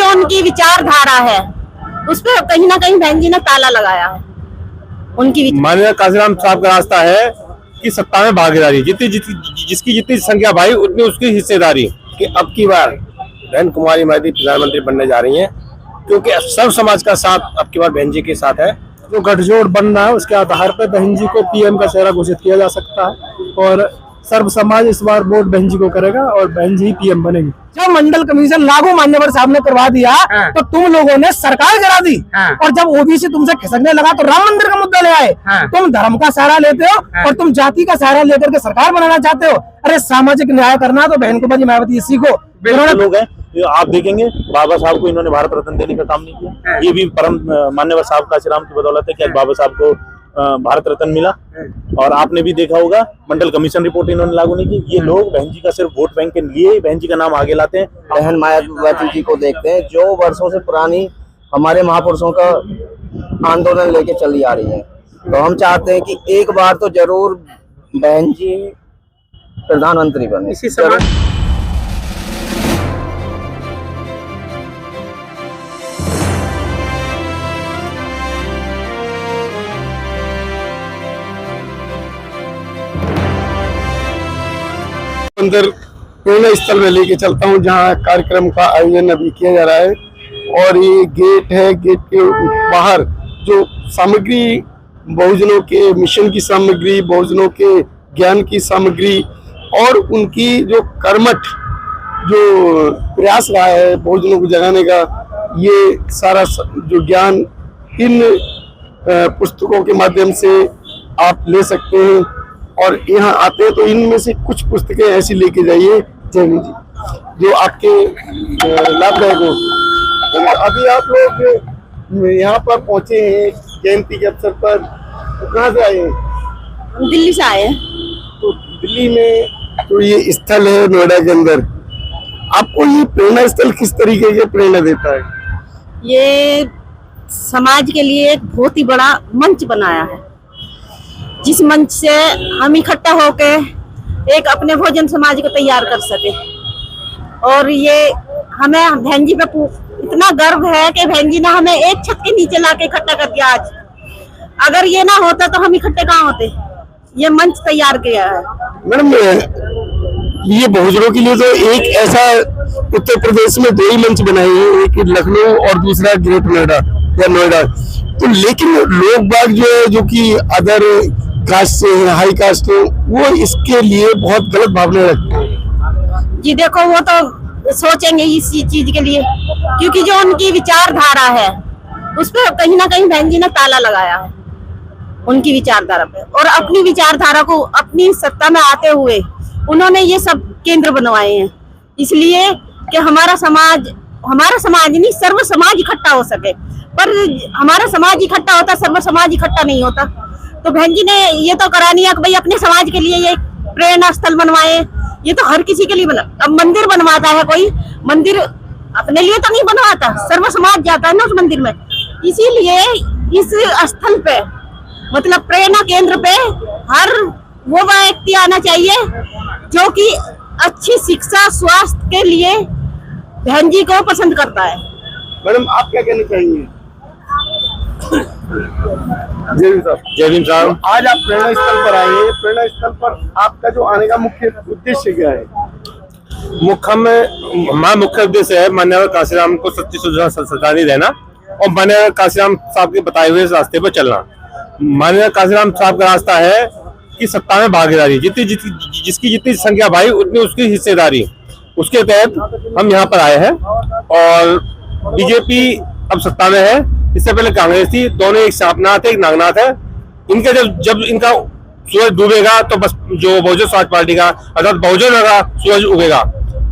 जो उनकी विचारधारा है उस पर कहीं ना कहीं बहन जी ने ताला लगाया है। उनकी माननीय काशीराम साहब का रास्ता है कि सत्ता में भागीदारी, जिसकी जितनी संख्या भाई उतनी उसकी हिस्सेदारी। कि अब की बार बहन कुमारी माइती प्रधानमंत्री बनने जा रही हैं, क्योंकि सर्व समाज का साथ अब की बार बहन जी के साथ है। जो गठजोड़ बन रहा है उसके आधार पर बहन जी को पीएम का चेहरा घोषित किया जा सकता है और सर्व समाज इस बार वोट बहन जी को करेगा और बहन जी पीएम बनेंगे। जो मंडल कमीशन लागू मान्यवर साहब ने करवा दिया तो तुम लोगों ने सरकार गिरा दी और जब ओबीसी तुमसे खिसकने लगा तो राम मंदिर का मुद्दा ले आए। तुम धर्म का सहारा लेते हो और तुम जाति का सहारा लेकर के सरकार बनाना चाहते हो। अरे सामाजिक न्याय करना तो बहन कुमारी मायावती सीखो। लोग हैं आप देखेंगे बाबा साहब को इन्होंने भारत रत्न देने का काम नहीं किया, ये भी परम मान्यवर साहब काशीराम की बदौलत है कि आज बाबा साहब को भारत रत्न मिला। और आपने भी देखा होगा मंडल कमीशन रिपोर्ट इन्होंने लागू नहीं की। ये लोग बहन जी का सिर्फ वोट बैंक के लिए बहन जी का नाम आगे लाते हैं। बहन मायावती जी को देखते हैं जो वर्षों से पुरानी हमारे महापुरुषों का आंदोलन लेके चली आ रही है, तो हम चाहते हैं कि एक बार तो जरूर बहन जी प्रधानमंत्री बने। इसी समय अंदर प्रेरणा स्थल में लेके चलता हूँ जहाँ कार्यक्रम का आयोजन अभी किया जा रहा है। और ये गेट है, गेट के बाहर जो सामग्री बहुजनों के मिशन की सामग्री, बहुजनों के ज्ञान की सामग्री और उनकी जो कर्मठ जो प्रयास रहा है बहुजनों को जगाने का, ये सारा जो ज्ञान इन पुस्तकों के माध्यम से आप ले सकते हैं। और यहाँ आते हैं तो इनमें से कुछ पुस्तकें ऐसी लेके जाइए जैन जी जो आपके लाभदायक हो। तो अभी आप लोग यहाँ पर पहुँचे हैं जयंती के अवसर पर, तो कहाँ से आए हैं? दिल्ली से आए हैं। तो दिल्ली में तो ये स्थल है नोएडा के अंदर, आपको ये प्रेरणा स्थल किस तरीके के प्रेरणा देता है? ये समाज के लिए एक बहुत ही बड़ा मंच बनाया है, जिस मंच से हम इकट्ठा होके एक अपने भोजन समाज को तैयार कर सके। और ये हमें बहन जी पे इतना गर्व है कि बहन जी ने हमें एक छत के नीचे लाके इकट्ठा कर दिया आज। अगर ये ना होता तो हम इकट्ठे कहाँ होते। ये मंच तैयार किया है। मैडम ये बहुजनों के लिए तो एक ऐसा उत्तर प्रदेश में दो ही मंच बनाए हैं, एक लखनऊ और दूसरा ग्रेट नोएडा या नोएडा। तो लेकिन लोग बाग जो कि अदर कास्ट से है, हाई कास्ट है, वो इसके लिए बहुत गलत भावना रखते हैं। जी देखो वो तो सोचेंगे इस चीज के लिए, क्योंकि जो उनकी विचारधारा है उस पर कहीं ना कहीं बहन जी ने ताला लगाया है उनकी विचारधारा पे। और अपनी विचारधारा को अपनी सत्ता में आते हुए उन्होंने ये सब केंद्र बनवाए हैं, इसलिए कि हमारा समाज नहीं सर्व समाज इकट्ठा हो सके। पर हमारा समाज इकट्ठा होता, सर्व समाज इकट्ठा नहीं होता। तो बहन जी ने ये तो करानी है कि भाई अपने समाज के लिए ये प्रेरणा स्थल बनवाए। ये तो हर किसी के लिए बना। अब मंदिर बनवाता है कोई, मंदिर अपने लिए तो नहीं बनवाता, सर्व समाज जाता है ना उस मंदिर में। इसीलिए इस स्थल पे मतलब प्रेरणा केंद्र पे हर वो व्यक्ति आना चाहिए जो कि अच्छी शिक्षा स्वास्थ्य के लिए बहन जी को पसंद करता है। मैडम आप क्या कहना चाहेंगे? जय भीम साहब, आज आप प्रेरणा स्थल पर आए हैं। प्रेरणा स्थल पर आपका जो आने का मुख्य उद्देश्य क्या है? हमारा मुख्य उद्देश्य है माननीय काशीराम को सच्ची श्रद्धांजलि देना और माननीय काशीराम साहब के बताए हुए रास्ते पर चलना। माननीय काशीराम साहब का रास्ता है कि सत्ता में भागीदारी, जिसकी जितनी संख्या भाई उतनी उसकी हिस्सेदारी। उसके तहत हम यहाँ पर आए हैं और बीजेपी अब सत्ता में है। इससे पहले कांग्रेस थी, दोनों एक सांपनाथ है एक नागनाथ है। इनके जब इनका सूरज डूबेगा तो बस जो बहुजन समाज पार्टी का अर्थात बहुजन का सूरज उगेगा।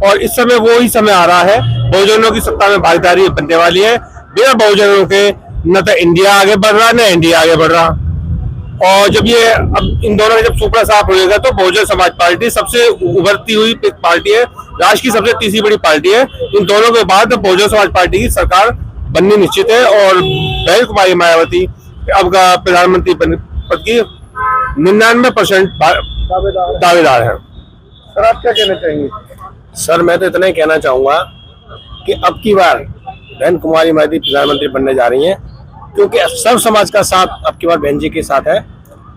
और इस समय वो ही समय आ रहा है, बहुजनों की सत्ता में भागीदारी बनने वाली है। बिना बहुजनों के न तो इंडिया आगे बढ़ रहा न इंडिया आगे बढ़ रहा। और जब ये अब इन दोनों का जब सुपड़ा साफ होगा तो बहुजन समाज पार्टी सबसे उभरती हुई पार्टी है, राष्ट्र की सबसे तीसरी बड़ी पार्टी है। इन दोनों के बाद बहुजन समाज पार्टी की सरकार बननी निश्चित है और बहन कुमारी मायावती अब का प्रधानमंत्री पद की 99% दावेदार है। सर आप क्या कहना चाहेंगे? सर मैं तो इतना ही कहना चाहूंगा कि अब की बार बहन कुमारी मायावती प्रधानमंत्री बनने जा रही हैं, क्योंकि सर्व समाज का साथ अब की बार बहन जी के साथ है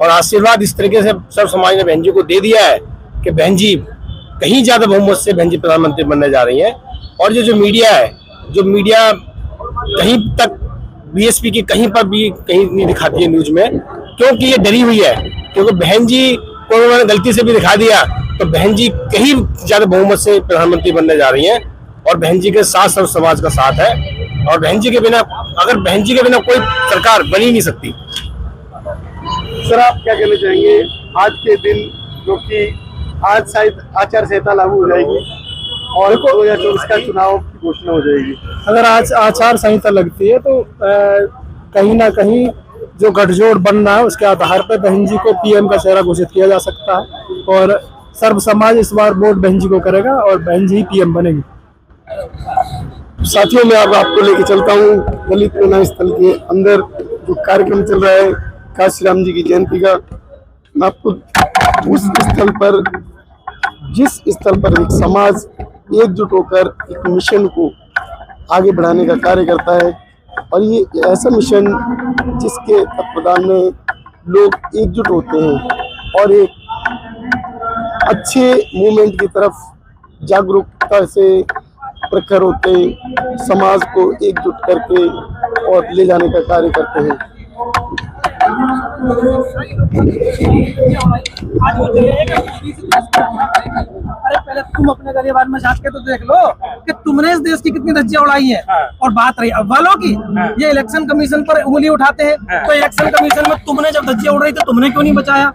और आशीर्वाद इस तरीके से सर्व समाज ने बहन जी को दे दिया है कि बहन जी कहीं ज्यादा बहुमत से बहन जी प्रधानमंत्री बनने जा रही हैं। और ये जो मीडिया है, जो मीडिया कहीं तक बीएसपी की कहीं पर भी कहीं नहीं दिखाती है न्यूज में, क्योंकि ये डरी हुई है, क्योंकि बहन जी को उन्होंने गलती से भी दिखा दिया तो बहन जी कहीं ज्यादा बहुमत से प्रधानमंत्री बनने जा रही हैं और बहन जी के साथ सर्व समाज का साथ है और बहन जी के बिना, अगर बहन जी के बिना कोई सरकार बन ही नहीं सकती। सर आप क्या कहना चाहेंगे आज के दिन, जो कि आज शायद आचार संहिता लागू हो जाएगी और 2024 का चुनाव की घोषणा हो जाएगी। अगर आज आचार संहिता लगती है तो कहीं ना कहीं जो गठजोड़ बन रहा है उसके आधार पर बहन जी को पीएम का चेहरा घोषित किया जा सकता है और सर्व समाज इस बार वोट बहन जी को करेगा और बहन जी ही पीएम बनेगी। साथियों में अब आपको लेके चलता हूँ दलित प्रेरणा स्थल के अंदर जो कार्यक्रम चल रहा है काशीराम जी की जयंती का। मैं आपको उस स्थल पर, जिस स्थल पर एक समाज एकजुट होकर एक मिशन को आगे बढ़ाने का कार्य करता है और ये ऐसा मिशन जिसके तत्वाधान में लोग एकजुट होते हैं और एक अच्छे मूवमेंट की तरफ जागरूकता से प्रखर होते, समाज को एकजुट करके और ले जाने का कार्य करते हैं। अरे पहले तुम अपने गरीबान में झांक के तो देख लो कि तुमने इस देश की कितनी धज्जियां उड़ाई हैं। और बात रही अव्वलों की, ये इलेक्शन कमीशन पर उंगली उठाते हैं तो इलेक्शन कमीशन में तुमने जब धज्जियां उड़ रही थी तुमने क्यों नहीं बचाया?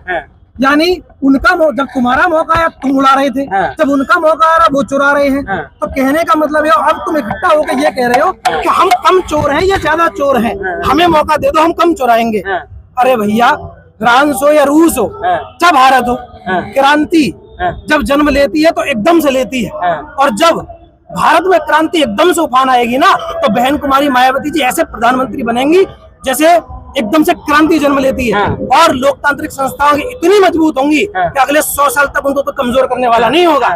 यानी उनका जब तुम्हारा मौका आया तुम उड़ा रहे थे, जब उनका मौका आ रहा वो चुरा रहे हैं। तो कहने का मतलब है अब तुम इकट्ठा होकर ये कह रहे हो कि हम कम चोर हैं, ये ज्यादा चोर हैं, हमें मौका दे दो हम कम चुराएंगे। अरे भैया, फ्रांस हो या रूस हो चाहे भारत हो, क्रांति जब जन्म लेती है तो एकदम से लेती है और जब भारत में क्रांति एकदम से उफान आएगी ना तो बहन कुमारी मायावती जी ऐसे प्रधानमंत्री बनेंगी जैसे एकदम से क्रांति जन्म लेती है और लोकतांत्रिक संस्थाओं की इतनी मजबूत होंगी कि अगले 100 साल तक उनको तो कमजोर करने वाला नहीं होगा।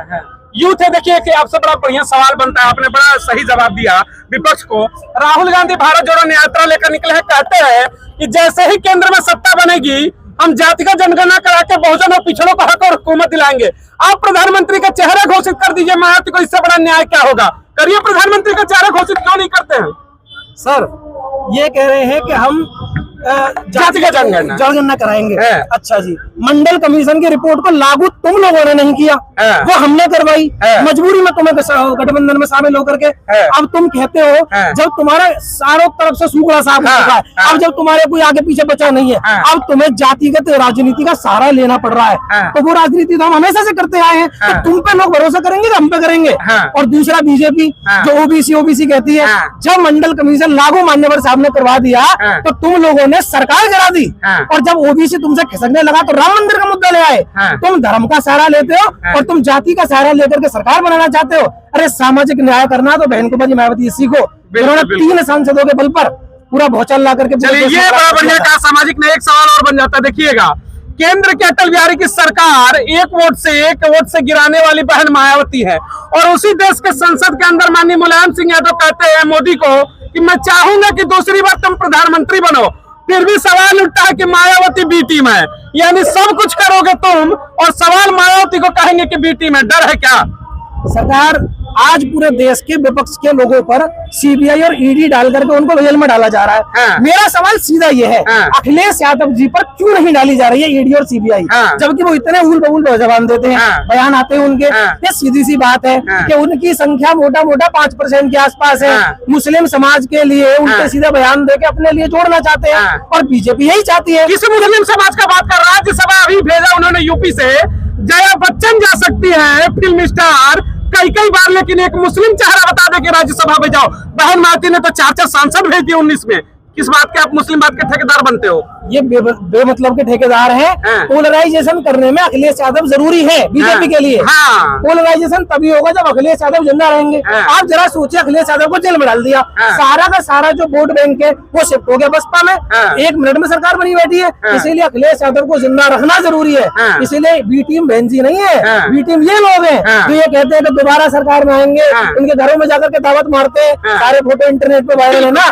यूथ है, देखिए कि आपसे बड़ा बढ़िया सवाल बनता है, आपने बड़ा सही जवाब दिया विपक्ष को। राहुल गांधी भारत जोड़ो यात्रा लेकर निकले हैं, कहते हैं कि जैसे ही केंद्र में सत्ता बनेगी हम जातिगत जनगणना करा के बहुजन और पिछड़ों को हक और हुकूमत दिलाएंगे। आप प्रधानमंत्री का चेहरा घोषित कर दीजिए, मायावती को इससे बड़ा न्याय क्या होगा? करिए, प्रधानमंत्री का चेहरा घोषित क्यों नहीं करते हैं? सर ये कह रहे हैं कि हम जातिगत जनगणना कराएंगे। अच्छा जी, मंडल कमीशन की रिपोर्ट को लागू तुम लोगों ने नहीं किया, वो हमने करवाई मजबूरी में तुम्हें गठबंधन में शामिल होकर के। अब तुम कहते हो जब तुम्हारा चारों तरफ से सूखड़ा साफ हो चुका है, अब जब तुम्हारे कोई आगे पीछे बचा नहीं है, अब तुम्हें जातिगत राजनीति का सहारा लेना पड़ रहा है। तो वो राजनीति तो हम हमेशा से करते आए हैं, तो तुम पे लोग भरोसा करेंगे हम पे करेंगे। और दूसरा बीजेपी जो ओबीसी कहती है, जब मंडल कमीशन लागू मान्यवर साहब ने करवा दिया तो तुम लोगों ने सरकार गिरा दी और जब ओबीसी तुमसे खिसकने लगा तो राम मंदिर का मुद्दा ले आए। तुम धर्म का सहारा लेते हो और तुम जाति का सहारा लेकर के सरकार बनाना चाहते हो। अरे सामाजिक न्याय करना तो बहन कुमारी मायावती सीखो, जिन्होंने 3 सांसदों के बल पर पूरा भौचल ला करके। चलिए, ये बड़ा बढ़िया कहा, सामाजिक न्याय। एक सवाल और बन जाता है, देखिएगा केंद्र के अटल बिहारी की सरकार एक वोट से गिराने वाली बहन मायावती है और उसी देश के संसद के अंदर माननीय मुलायम सिंह यादव कहते हैं मोदी को कि मैं चाहूंगा कि दूसरी बार तुम प्रधानमंत्री बनो। फिर भी सवाल उठता है कि मायावती बी टीम है, यानी सब कुछ करोगे तुम और सवाल मायावती को कहेंगे कि बी टीम है। डर है क्या? सरकार आज पूरे देश के विपक्ष के लोगों पर सीबीआई और ईडी डाल करके उनको जेल में डाला जा रहा है। मेरा सवाल सीधा ये है, अखिलेश यादव जी पर क्यों नहीं डाली जा रही है ईडी और सीबीआई, जबकि वो इतने उल बबूल जवाब देते हैं, बयान आते हैं उनके। ये सीधी सी बात है कि उनकी संख्या मोटा 5% के आसपास है। मुस्लिम समाज के लिए उनके सीधे बयान दे के अपने लिए जोड़ना चाहते हैं और बीजेपी यही चाहती है। किस मुस्लिम समाज का बात कर? राज्यसभा अभी भेजा उन्होंने यूपी से, जया बच्चन जा सकती है फिल्म स्टार कई बार, लेकिन एक मुस्लिम चेहरा बता दे कि राज्यसभा में जाओ। बहन मायावती ने तो 4 सांसद भेज दिए 19 में। किस बात के आप मुस्लिम बात के ठेकेदार बनते हो? ये बेमतलब के ठेकेदार हैं। पोलराइजेशन करने में अखिलेश यादव जरूरी है बीजेपी के लिए। पोलराइजेशन तभी होगा जब अखिलेश यादव जिंदा रहेंगे। आप जरा सोचिए, अखिलेश यादव को जेल में डाल दिया, सारा का सारा जो वोट बैंक है वो शिफ्ट हो गया बसपा में, 1 मिनट में सरकार बनी बैठी है। इसीलिए अखिलेश यादव को जिंदा रखना जरूरी है। इसीलिए बी टीम बहन जी नहीं है, बी टीम ये लोग हैं जो ये कहते हैं कि दोबारा सरकार में आएंगे, उनके घरों में जाकर के दावत मारते हैं, सारे फोटो इंटरनेट पे वायरल है ना।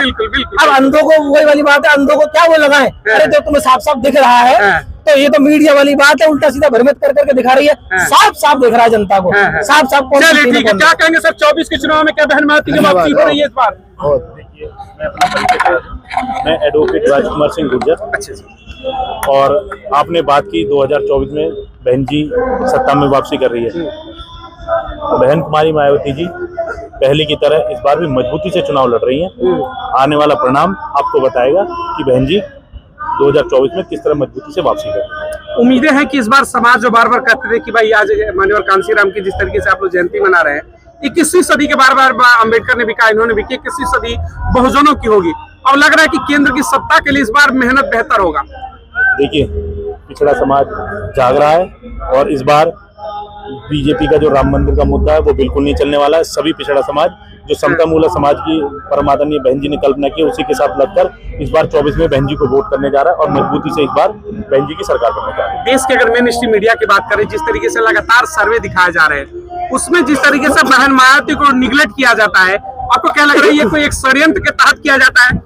अब अंधों को वही वाली बात है, अंधों को क्या वो लगाए, अरे जो तुम्हें साफ साफ दिख रहा है। तो ये तो मीडिया वाली बात है, उल्टा सीधा भ्रमित कर करके दिखा रही है, साफ साफ दिख रहा है जनता को, साफ साफ। क्या कहेंगे सर 24 के चुनाव में क्या बहन मायावती की वापसी हो रही है इस बार? देखिए, मैं अपना परिचय कर दूं। मैं एडवोकेट राजकुमार सिंह गुर्जर। अच्छा। और आपने बात की 2024 में बहन जी सत्ता में वापसी कर रही है। बहन कुमारी मायावती जी पहले की तरह इस बार भी मजबूती से चुनाव लड़ रही हैं। आने वाला परिणाम आपको बताएगा कि बहन जी 2024 में किस तरह मजबूती से वापसी कर रही है। उम्मीदें हैं कि इस बार समाज जो बार बार कहते थे कि भाई आज माननीय कांशीराम की जिस तरीके से आप लोग जयंती मना रहे हैं, 21वीं सदी के बार बार अम्बेडकर ने भी कहा, इन्होंने भी कि 21वीं सदी बहुजनों की होगी। अब लग रहा है कि केंद्र की सत्ता के लिए इस बार मेहनत बेहतर होगा। देखिए, पिछड़ा समाज जाग रहा है और इस बार बीजेपी का जो राम मंदिर का मुद्दा है वो बिल्कुल नहीं चलने वाला है। सभी पिछड़ा समाज जो समता मूलक समाज की परम आदरणीय बहन जी ने कल्पना की, उसी के साथ लगकर इस बार 24 में बहन जी को वोट करने जा रहा है और मजबूती से इस बार बहन जी की सरकार बनने जा रही है। देश के अगर मेन स्ट्रीम मीडिया की बात करें, जिस तरीके से लगातार सर्वे दिखाए जा रहे हैं, उसमें जिस तरीके से बहन मायावती को निगलेक्ट किया जाता है, आपको क्या लग रहा है ये कोई एक षड्यंत्र के तहत किया जाता है?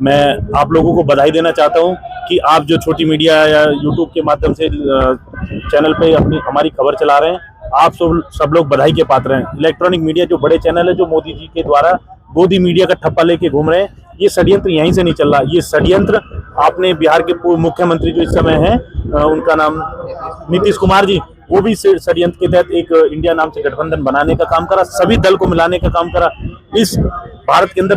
मैं आप लोगों को बधाई देना चाहता हूं कि आप जो छोटी मीडिया या यूट्यूब के माध्यम से चैनल पे हमारी खबर चला रहे हैं, आप सब लोग बधाई के पात्र हैं। इलेक्ट्रॉनिक मीडिया जो बड़े चैनल है, जो मोदी जी के द्वारा गोदी मीडिया का ठप्पा लेके घूम रहे हैं, ये षड्यंत्र यहीं से नहीं चल रहा। ये षड्यंत्र आपने बिहार के पूर्व मुख्यमंत्री जो इस समय हैं, उनका नाम नीतीश कुमार जी, वो भी षड्यंत्र के तहत एक इंडिया नाम से गठबंधन बनाने का काम करा, सभी दल को मिलाने का काम करा। इस भारत के अंदर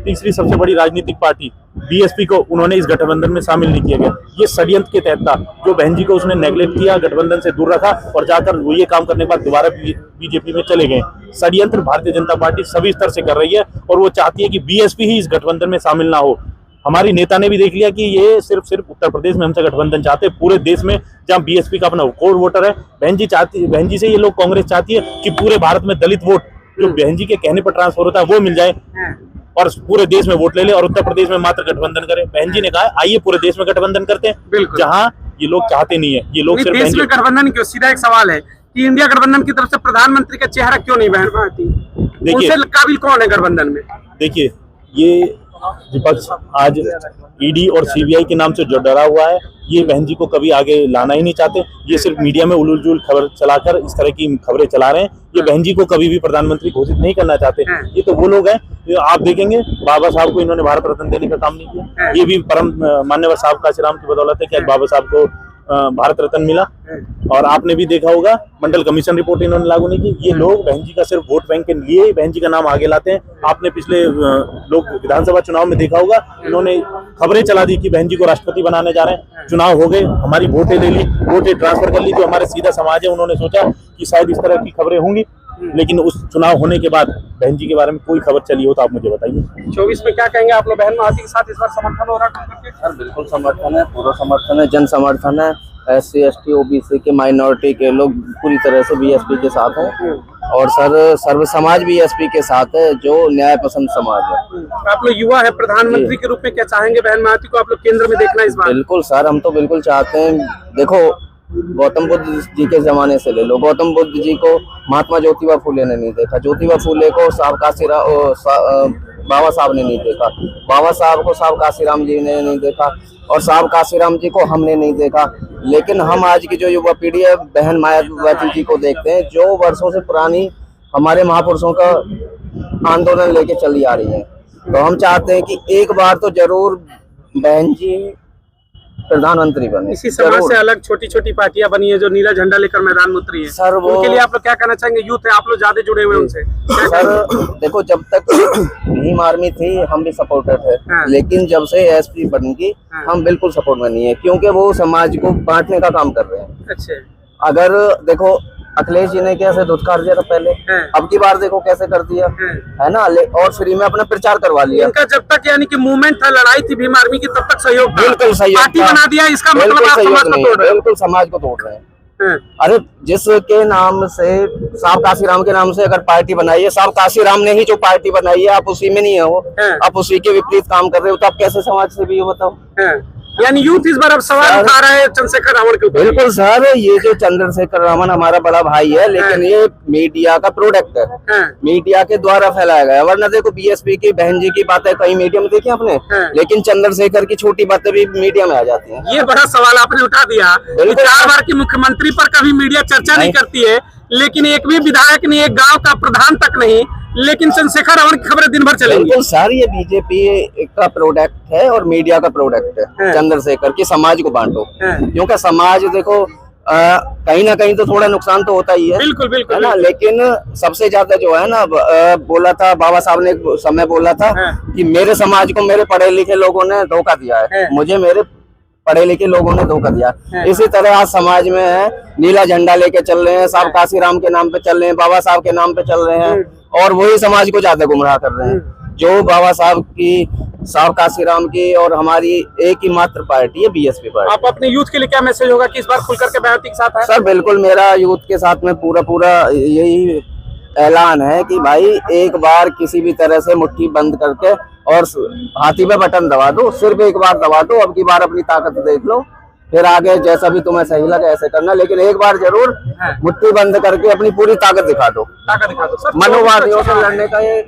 तीसरी सबसे बड़ी राजनीतिक पार्टी बीएसपी को उन्होंने इस गठबंधन में शामिल नहीं किया गया। ये षड्यंत्र के तहत था। जो बहन जी को उसने नेगलेक्ट किया, गठबंधन से दूर रखा और जाकर वो ये काम करने के बाद दोबारा बीजेपी में चले गए। षड्यंत्र भारतीय जनता पार्टी सभी स्तर से कर रही है और वो चाहती है कि बीएसपी ही इस गठबंधन में शामिल ना हो। हमारी नेता ने भी देख लिया कि ये सिर्फ उत्तर प्रदेश में हमसे गठबंधन चाहते हैं, पूरे देश में जहां बीएसपी का अपना कोर वोटर है, बहन जी से ये लोग कांग्रेस चाहती है कि पूरे भारत में दलित वोट जो बहन जी के कहने पर ट्रांसफर होता है वो मिल जाए और पूरे देश में वोट ले ले और उत्तर प्रदेश में मात्र गठबंधन करे। बहन जी ने कहा आइए पूरे देश में गठबंधन करते हैं, जहां ये लोग चाहते नहीं है। ये लोग सिर्फ देश में गठबंधन क्यों? सीधा एक सवाल है कि इंडिया गठबंधन की तरफ से प्रधानमंत्री का चेहरा क्यों नहीं बहन मायावती? देखिए, काबिल कौन है गठबंधन में? देखिए, ये विपक्ष आज ईडी और सीबीआई के नाम से जो डरा हुआ है, ये बहन जी को कभी आगे लाना ही नहीं चाहते। ये सिर्फ मीडिया में उलझुल खबर चलाकर इस तरह की खबरें चला रहे हैं। ये बहन जी को कभी भी प्रधानमंत्री घोषित नहीं करना चाहते। ये तो वो लोग हैं, आप देखेंगे बाबा साहब को इन्होंने भारत रत्न देने का काम नहीं किया। ये भी परम मान्यवर साहब काशीराम की बदौलत है कि आज बाबा साहब को भारत रत्न मिला। और आपने भी देखा होगा मंडल कमीशन रिपोर्ट इन्होंने लागू नहीं की। ये लोग बहन जी का सिर्फ वोट बैंक के लिए ही बहन जी का नाम आगे लाते हैं। आपने पिछले लोग विधानसभा चुनाव में देखा होगा, इन्होंने खबरें चला दी कि बहन जी को राष्ट्रपति बनाने जा रहे हैं। चुनाव हो गए, हमारी वोटें ले ली, वोटें ट्रांसफर कर ली। जो हमारे सीधा समाज है उन्होंने सोचा कि शायद इस तरह की खबरें होंगी, लेकिन उस चुनाव होने के बाद बहन जी के बारे में कोई खबर चली हो तो आप मुझे बताइए। 24 में क्या कहेंगे आप लोग? बहन मायावती के साथ इस बार समर्थन हो रहा है? सर बिल्कुल समर्थन है, पूरा समर्थन है, जन समर्थन है। SC ST OBC के माइनॉरिटी के लोग पूरी तरह से बीएसपी के साथ हैं और सर्व समाज बीएसपी के साथ है, जो न्याय पसंद समाज है। आप लोग युवा है, प्रधानमंत्री के रूप में क्या चाहेंगे बहन मायावती को आप लोग केंद्र में देखना इस बार? बिल्कुल सर, हम तो बिल्कुल चाहते हैं। देखो, गौतम बुद्ध जी के जमाने से ले लो, गौतम बुद्ध जी को महात्मा ज्योतिबा फूले ने नहीं देखा, ज्योतिबा फूले को बाबा साहब ने नहीं देखा, बाबा साहब को साहब काशीराम जी ने नहीं देखा और साहब काशीराम जी को हमने नहीं देखा। लेकिन हम आज की जो युवा पीढ़ी है, बहन मायावती जी को देखते हैं, जो वर्षों से पुरानी हमारे महापुरुषों का आंदोलन लेके चली आ रही है। तो हम चाहते हैं कि एक बार तो जरूर बहन जी प्रधानमंत्री बने। इसी समाज से अलग छोटी छोटी पार्टियां बनी है जो नीला झंडा लेकर मैदान में उतरी है सर, वो उनके लिए आप लोग क्या कहना चाहेंगे? यूथ है, आप लोग ज्यादा जुड़े हुए उनसे। सर देखो, जब तक भीम आर्मी थी हम भी सपोर्टर थे, लेकिन जब से एसपी बन गई हम बिल्कुल सपोर्ट में नहीं है, क्योंकि वो समाज को बांटने का काम कर रहे हैं। अच्छा, अगर देखो अखिलेश जी ने कैसे धुतकार दिया था पहले, अब की बार देखो कैसे कर दिया है ना, और फ्री में अपना प्रचार करवा लिया। इनका जब तक यानी कि मूवमेंट था, लड़ाई थी भीम आर्मी की, तब तक सहयोग था। बिल्कुल सहयोग पार्टी था। बना दिया, इसका मतलब बिल्कुल आप सहयोग समाज को नहीं, तोड़ रहे हो। बिल्कुल समाज को तोड़ रहे हैं। हैं। अरे जिसके नाम से, साहब काशीराम के नाम से अगर पार्टी बनाई है, साहब काशीराम ने ही जो पार्टी बनाई है, आप उसी में नहीं है हो, आप उसी के विपरीत काम कर रहे हो, तो आप कैसे समाज से भी हो बताओ। यानी यूथ इस बार अब सवाल उठा रहा है चंद्रशेखर रावण के ऊपर। बिल्कुल सर, ये जो चंद्रशेखर रावण हमारा बड़ा भाई है, लेकिन ये मीडिया का प्रोडक्ट है, मीडिया के द्वारा फैलाया गया। वरना देखो बीएसपी की बहन जी की बातें कई मीडिया में देखी आपने, लेकिन चंद्रशेखर की छोटी बातें भी मीडिया में आ जाती हैं। ये बड़ा सवाल आपने उठा दिया कि 4 बार की मुख्यमंत्री पर कभी मीडिया चर्चा नहीं करती है, लेकिन एक भी विधायक नहीं, एक गांव का प्रधान तक नहीं, लेकिन चंद्रशेखर रावण की खबरें दिन भर चलेंगी। बिल्कुल सर, ये बीजेपी का प्रोडक्ट है और मीडिया का प्रोडक्ट है चंद्रशेखर की। समाज को बांटो, क्योंकि समाज देखो कहीं ना कहीं तो थोड़ा नुकसान तो होता ही है, बिल्कुल बिल्कुल है ना। लेकिन सबसे ज्यादा जो है ना, बोला था बाबा साहब ने एक समय बोला था कि मेरे समाज को मेरे पढ़े लिखे लोगों ने धोखा दिया है, मुझे मेरे पढ़े लिखे लोगों ने धोखा दिया। इसी तरह आज समाज में है, नीला झंडा लेके चल रहे हैं, साहब काशीराम के नाम पे चल रहे हैं, बाबा साहब के नाम पे चल रहे हैं, और वही समाज को ज्यादा गुमराह कर रहे हैं। जो बाबा साहब की, साहब काशीराम की और हमारी एक ही मात्र पार्टी है, बीएसपी पार्टी। आप अपने यूथ के लिए क्या मैसेज होगा कि इस बार खुलकर के बयाती के साथ है? सर बिल्कुल, मेरा यूथ के साथ में पूरा यही ऐलान है कि भाई एक बार किसी भी तरह से मुट्ठी बंद करके और हाथी पे बटन दबा दो, सिर्फ एक बार दबा दो, अब की बार अपनी ताकत देख लो, फिर आगे जैसा भी तुम्हें सही लगे ऐसे करना, लेकिन एक बार जरूर मुट्ठी बंद करके अपनी पूरी ताकत दिखा दो। ताकत दिखा दो सर। मनोवादियों से लड़ने का ये